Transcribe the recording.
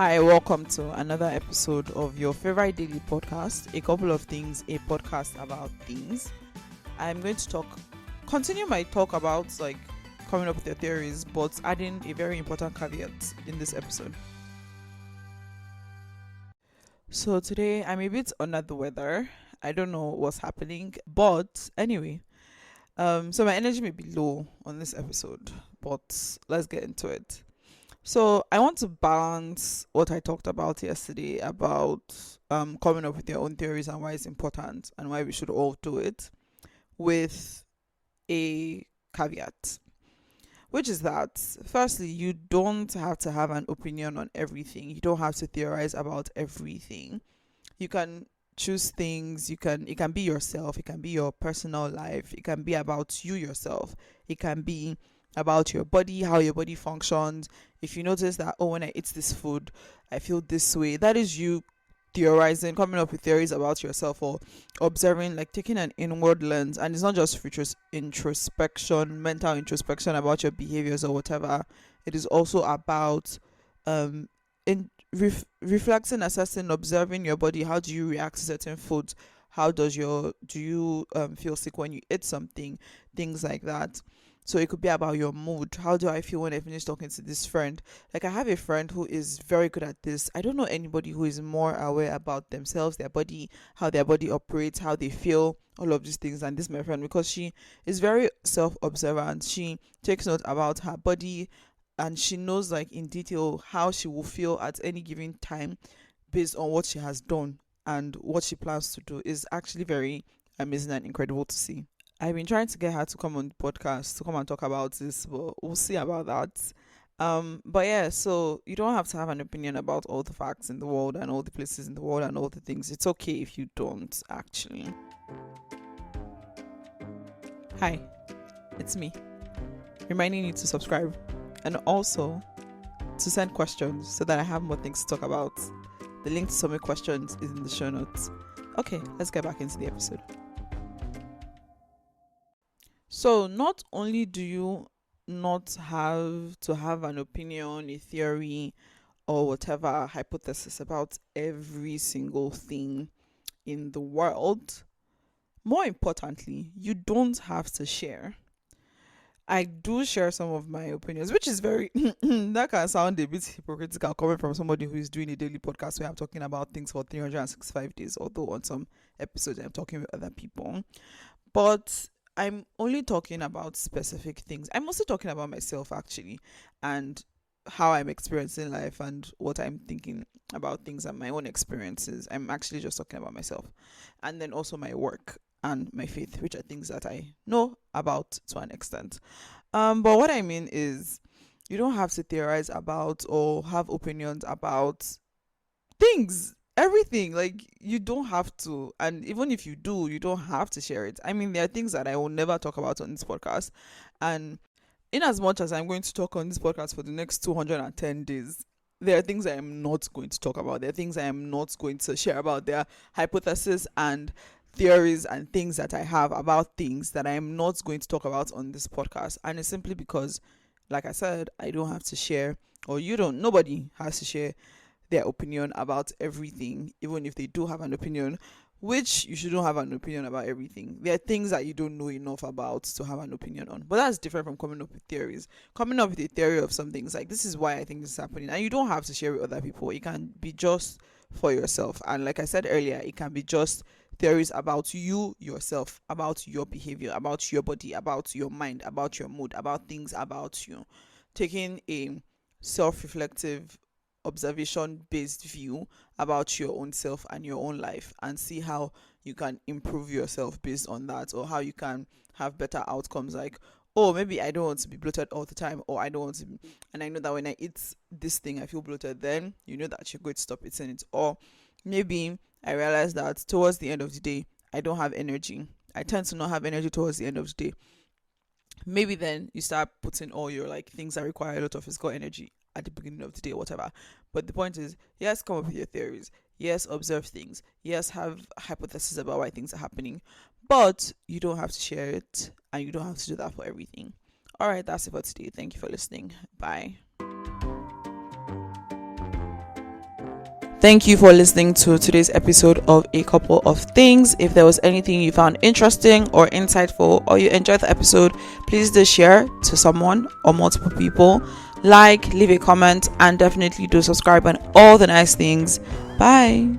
Hi, welcome to another episode of your favorite daily podcast, A Couple of Things, a podcast about things. I'm going to continue my talk about coming up with your theories, but adding a very important caveat in this episode. So today I'm a bit under the weather. I don't know what's happening, but anyway, so my energy may be low on this episode, but let's get into it. So I want to balance what I talked about yesterday about coming up with your own theories and why it's important and why we should all do it with a caveat, which is that firstly, you don't have to have an opinion on everything. You don't have to theorize about everything. You can choose things. It can be yourself. It can be your personal life. It can be about you yourself. It can be about your body, how your body functions. If you notice that, when I eat this food, I feel this way, that is you theorizing, coming up with theories about yourself, or observing, like taking an inward lens. And it's not just introspection, mental introspection about your behaviors or whatever. It is also about reflecting, assessing, observing your body. How do you react to certain foods? How do you feel sick when you eat something? Things like that. So it could be about your mood. How do I feel when I finish talking to this friend? Like, I have a friend who is very good at this. I don't know anybody who is more aware about themselves, their body, how their body operates, how they feel, all of these things. And this my friend, because she is very self-observant. She takes note about her body, and she knows, like, in detail how she will feel at any given time based on what she has done and what she plans to do. Is actually very amazing and incredible to see. I've been trying to get her to come on the podcast to come and talk about this, but we'll see about that. But yeah, so you don't have to have an opinion about all the facts in the world and all the places in the world and all the things. It's okay if you don't, actually. Hi, it's me, reminding you to subscribe and also to send questions so that I have more things to talk about. The link to submit questions is in the show notes. Okay, let's get back into the episode. So not only do you not have to have an opinion, a theory, or whatever hypothesis about every single thing in the world, more importantly, you don't have to share. I do share some of my opinions, which is very that can sound a bit hypocritical coming from somebody who is doing a daily podcast where I'm talking about things for 365 days, although on some episodes I'm talking with other people. But I'm only talking about specific things. I'm mostly talking about myself, actually, and how I'm experiencing life and what I'm thinking about things and my own experiences. I'm actually just talking about myself. And then also my work and my faith, which are things that I know about to an extent. But what I mean is, you don't have to theorize about or have opinions about things, everything. Like, you don't have to, and even if you do, you don't have to share it. I mean, there are things that I will never talk about on this podcast, and in as much as I'm going to talk on this podcast for the next 210 days, there are things I am not going to talk about. There are things I am not going to share about. There are hypotheses and theories and things that I have about things that I am not going to talk about on this podcast. And it's simply because, like I said, I don't have to share, or nobody has to share their opinion about everything, even if they do have an opinion, which you shouldn't have an opinion about everything. There are things that you don't know enough about to have an opinion on, but that's different from coming up with theories. Coming up with a theory of something is like, this is why I think this is happening, and you don't have to share with other people. It can be just for yourself, and like I said earlier, it can be just theories about you yourself, about your behavior, about your body, about your mind, about your mood, about things about you. Taking a self-reflective, observation based view about your own self and your own life, and see how you can improve yourself based on that, or how you can have better outcomes. Like, maybe I don't want to be bloated all the time, or I don't want to be, and I know that when I eat this thing I feel bloated, then you know that you're going to stop eating it. Or maybe I realize that towards the end of the day I don't have energy. I tend to not have energy towards the end of the day. Maybe then you start putting all your things that require a lot of physical energy at the beginning of the day, whatever. But the point is, yes, come up with your theories. Yes, observe things. Yes, have hypotheses about why things are happening. But you don't have to share it, and you don't have to do that for everything. All right, that's it for today. Thank you for listening. Bye. Thank you for listening to today's episode of A Couple of Things. If there was anything you found interesting or insightful, or you enjoyed the episode, please do share to someone or multiple people. Like, leave a comment, and definitely do subscribe and all the nice things. Bye.